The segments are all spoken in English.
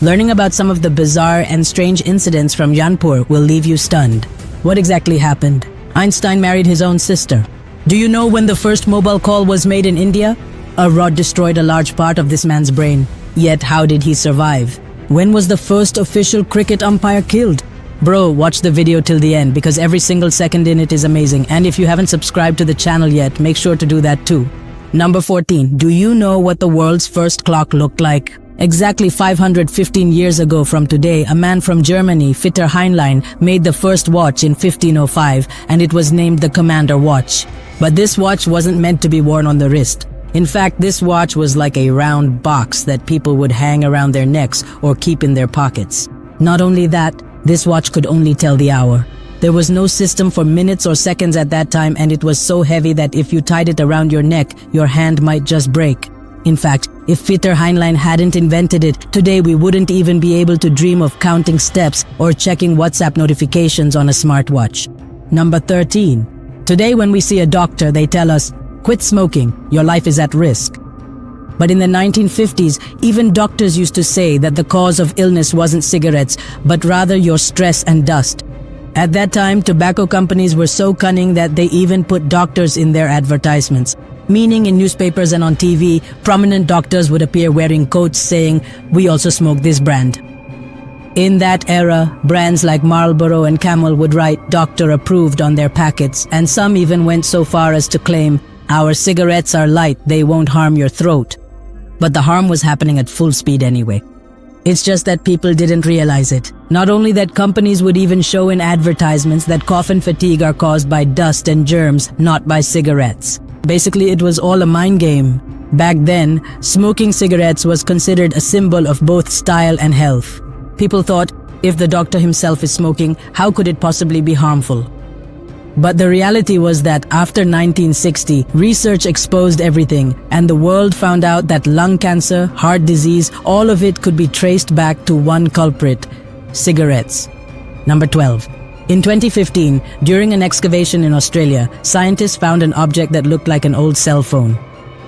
Learning about some of the bizarre and strange incidents from Janpur will leave you stunned. What exactly happened? Einstein married his own sister. Do you know when the first mobile call was made in India? A rod destroyed a large part of this man's brain. Yet how did he survive? When was the first official cricket umpire killed? Bro, watch the video till the end because every single second in it is amazing. And if you haven't subscribed to the channel yet, make sure to do that too. Number 14. Do you know what the world's first clock looked like? Exactly 515 years ago from today, a man from Germany, Peter Heinlein, made the first watch in 1505, and it was named the Commander Watch. But this watch wasn't meant to be worn on the wrist. In fact, this watch was like a round box that people would hang around their necks or keep in their pockets. Not only that, this watch could only tell the hour. There was no system for minutes or seconds at that time, and it was so heavy that if you tied it around your neck, your hand might just break. In fact, if Peter Heinlein hadn't invented it, today we wouldn't even be able to dream of counting steps or checking WhatsApp notifications on a smartwatch. Number 13. Today when we see a doctor, they tell us, quit smoking, your life is at risk. But in the 1950s, even doctors used to say that the cause of illness wasn't cigarettes, but rather your stress and dust. At that time, tobacco companies were so cunning that they even put doctors in their advertisements. Meaning in newspapers and on TV, prominent doctors would appear wearing coats saying, "We also smoke this brand." In that era, brands like Marlboro and Camel would write "Doctor Approved" on their packets, and some even went so far as to claim, "Our cigarettes are light, they won't harm your throat." But the harm was happening at full speed anyway. It's just that people didn't realize it. Not only that, companies would even show in advertisements that cough and fatigue are caused by dust and germs, not by cigarettes. Basically, it was all a mind game. Back then, smoking cigarettes was considered a symbol of both style and health. People thought, if the doctor himself is smoking, how could it possibly be harmful? But the reality was that after 1960, research exposed everything, and the world found out that lung cancer, heart disease, all of it could be traced back to one culprit: cigarettes. Number 12. In 2015, during an excavation in Australia, scientists found an object that looked like an old cell phone.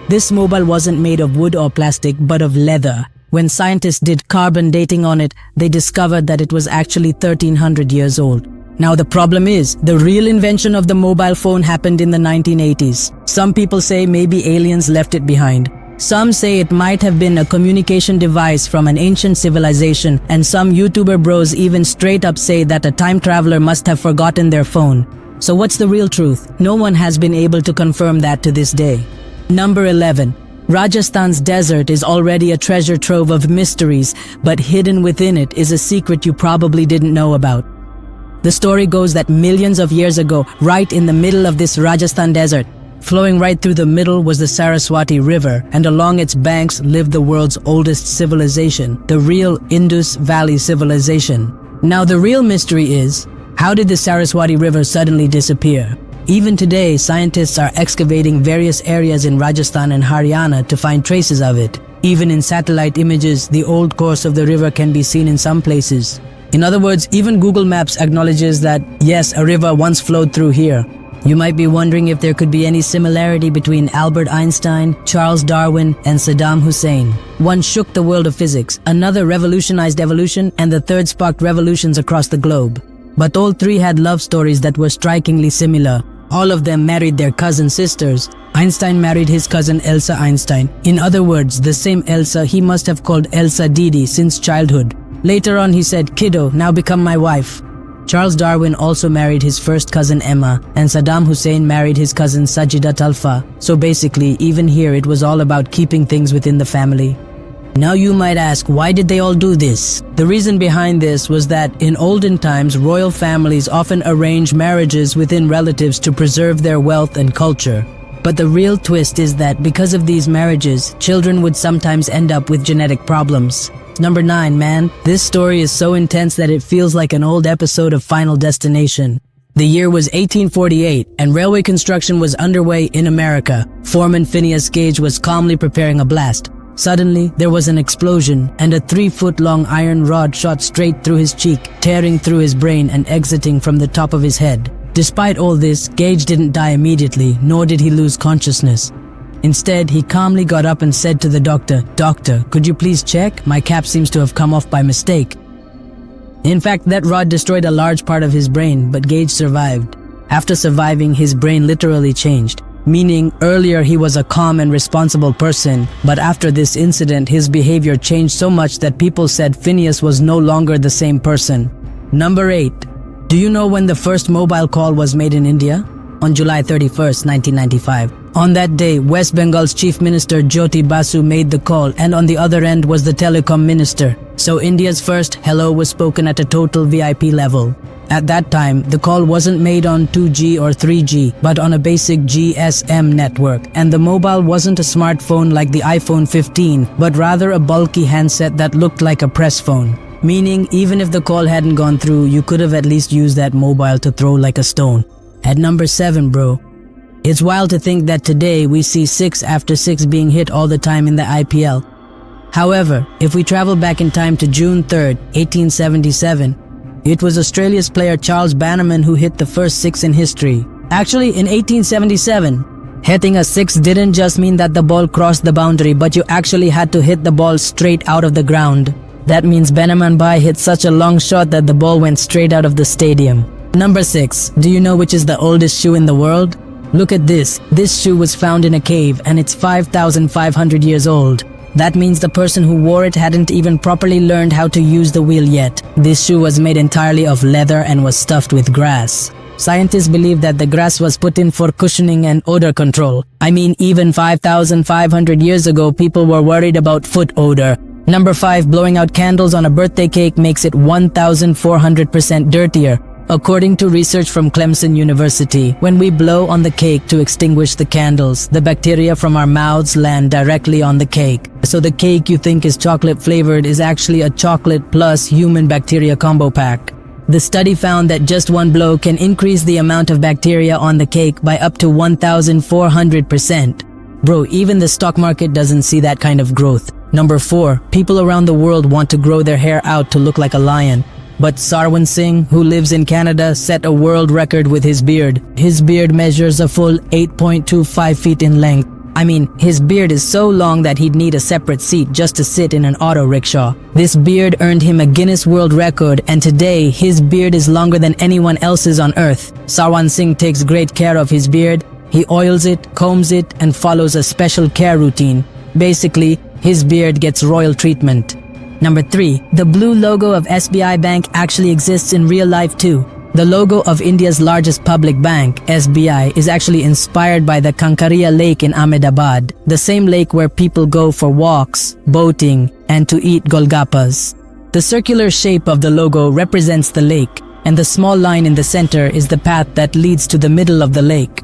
This mobile wasn't made of wood or plastic, but of leather. When scientists did carbon dating on it, they discovered that it was actually 1300 years old. Now the problem is, the real invention of the mobile phone happened in the 1980s. Some people say maybe aliens left it behind. Some say it might have been a communication device from an ancient civilization, and some YouTuber bros even straight up say that a time traveler must have forgotten their phone. So what's the real truth? No one has been able to confirm that to this day. Number 11. Rajasthan's desert is already a treasure trove of mysteries, but hidden within it is a secret you probably didn't know about. The story goes that millions of years ago, right in the middle of this Rajasthan desert, flowing right through the middle was the Saraswati River, and along its banks lived the world's oldest civilization, the real Indus Valley Civilization. Now the real mystery is, how did the Saraswati River suddenly disappear? Even today, scientists are excavating various areas in Rajasthan and Haryana to find traces of it. Even in satellite images, the old course of the river can be seen in some places. In other words, even Google Maps acknowledges that, yes, a river once flowed through here. You might be wondering if there could be any similarity between Albert Einstein, Charles Darwin, and Saddam Hussein. One shook the world of physics, another revolutionized evolution, and the third sparked revolutions across the globe. But all three had love stories that were strikingly similar. All of them married their cousin sisters. Einstein married his cousin Elsa Einstein. In other words, the same Elsa he must have called Elsa Didi since childhood. Later on he said, "Kiddo, now become my wife." Charles Darwin also married his first cousin Emma, and Saddam Hussein married his cousin Sajida Talfa. So basically, even here it was all about keeping things within the family. Now you might ask, why did they all do this? The reason behind this was that in olden times, royal families often arranged marriages within relatives to preserve their wealth and culture. But the real twist is that because of these marriages, children would sometimes end up with genetic problems. Number 9, man. This story is so intense that it feels like an old episode of Final Destination. The year was 1848, and railway construction was underway in America. Foreman Phineas Gage was calmly preparing a blast. Suddenly, there was an explosion, and a 3-foot-long iron rod shot straight through his cheek, tearing through his brain and exiting from the top of his head. Despite all this, Gage didn't die immediately, nor did he lose consciousness. Instead, he calmly got up and said to the doctor, "Doctor, could you please check? My cap seems to have come off by mistake." In fact, that rod destroyed a large part of his brain, but Gage survived. After surviving, his brain literally changed. Meaning, earlier he was a calm and responsible person, but after this incident, his behavior changed so much that people said Phineas was no longer the same person. Number 8. Do you know when the first mobile call was made in India? On July 31st, 1995. On that day, West Bengal's Chief Minister Jyoti Basu made the call, and on the other end was the telecom minister. So India's first hello was spoken at a total VIP level. At that time, the call wasn't made on 2G or 3G, but on a basic GSM network, and the mobile wasn't a smartphone like the iPhone 15, but rather a bulky handset that looked like a press phone. Meaning, even if the call hadn't gone through, you could have at least used that mobile to throw like a stone. At number 7, bro. It's wild to think that today we see 6 after 6 being hit all the time in the IPL. However, if we travel back in time to June 3rd, 1877, it was Australia's player Charles Bannerman who hit the first 6 in history. Actually, in 1877, hitting a 6 didn't just mean that the ball crossed the boundary, but you actually had to hit the ball straight out of the ground. That means Bannerman Bhai hit such a long shot that the ball went straight out of the stadium. Number 6. Do you know which is the oldest shoe in the world? Look at this. This shoe was found in a cave and it's 5,500 years old. That means the person who wore it hadn't even properly learned how to use the wheel yet. This shoe was made entirely of leather and was stuffed with grass. Scientists believe that the grass was put in for cushioning and odor control. I mean, even 5,500 years ago, people were worried about foot odor. Number 5. Blowing out candles on a birthday cake makes it 1,400% dirtier. According to research from Clemson University, when we blow on the cake to extinguish the candles, the bacteria from our mouths land directly on the cake. So the cake you think is chocolate flavored is actually a chocolate plus human bacteria combo pack. The study found that just one blow can increase the amount of bacteria on the cake by up to 1,400%. Bro, even the stock market doesn't see that kind of growth. Number 4. People around the world want to grow their hair out to look like a lion. But Sarwan Singh, who lives in Canada, set a world record with his beard. His beard measures a full 8.25 feet in length. I mean, his beard is so long that he'd need a separate seat just to sit in an auto rickshaw. This beard earned him a Guinness World Record, and today his beard is longer than anyone else's on earth. Sarwan Singh takes great care of his beard. He oils it, combs it, and follows a special care routine. Basically, his beard gets royal treatment. Number 3. The blue logo of SBI Bank actually exists in real life too. The logo of India's largest public bank, SBI, is actually inspired by the Kankaria Lake in Ahmedabad, the same lake where people go for walks, boating, and to eat golgappas. The circular shape of the logo represents the lake, and the small line in the center is the path that leads to the middle of the lake.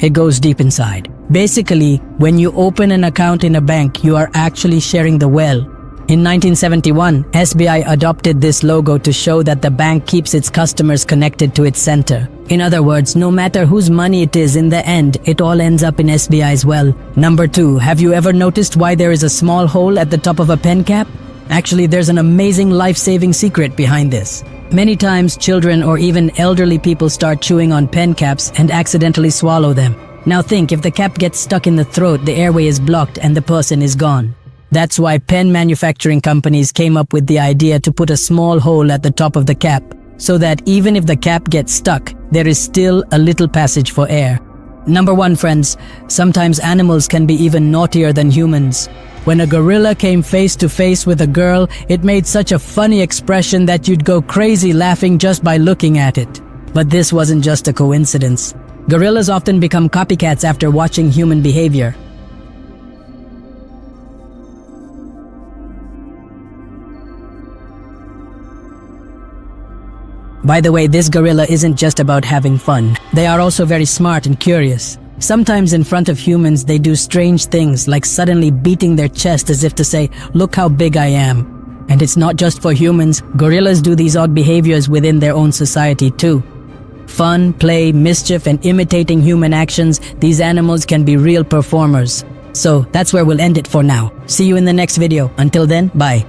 It goes deep inside. Basically, when you open an account in a bank, you are actually sharing the well. In 1971, SBI adopted this logo to show that the bank keeps its customers connected to its center. In other words, no matter whose money it is, in the end, it all ends up in SBI's well. Number 2, have you ever noticed why there is a small hole at the top of a pen cap? Actually, there's an amazing life-saving secret behind this. Many times, children or even elderly people start chewing on pen caps and accidentally swallow them. Now think, if the cap gets stuck in the throat, the airway is blocked and the person is gone. That's why pen manufacturing companies came up with the idea to put a small hole at the top of the cap, so that even if the cap gets stuck, there is still a little passage for air. Number 1, friends, sometimes animals can be even naughtier than humans. When a gorilla came face to face with a girl, it made such a funny expression that you'd go crazy laughing just by looking at it. But this wasn't just a coincidence. Gorillas often become copycats after watching human behavior. By the way, this gorilla isn't just about having fun. They are also very smart and curious. Sometimes in front of humans, they do strange things like suddenly beating their chest as if to say, "Look how big I am." And it's not just for humans. Gorillas do these odd behaviors within their own society too. Fun, play, mischief, and imitating human actions, these animals can be real performers. So that's where we'll end it for now. See you in the next video. Until then, bye.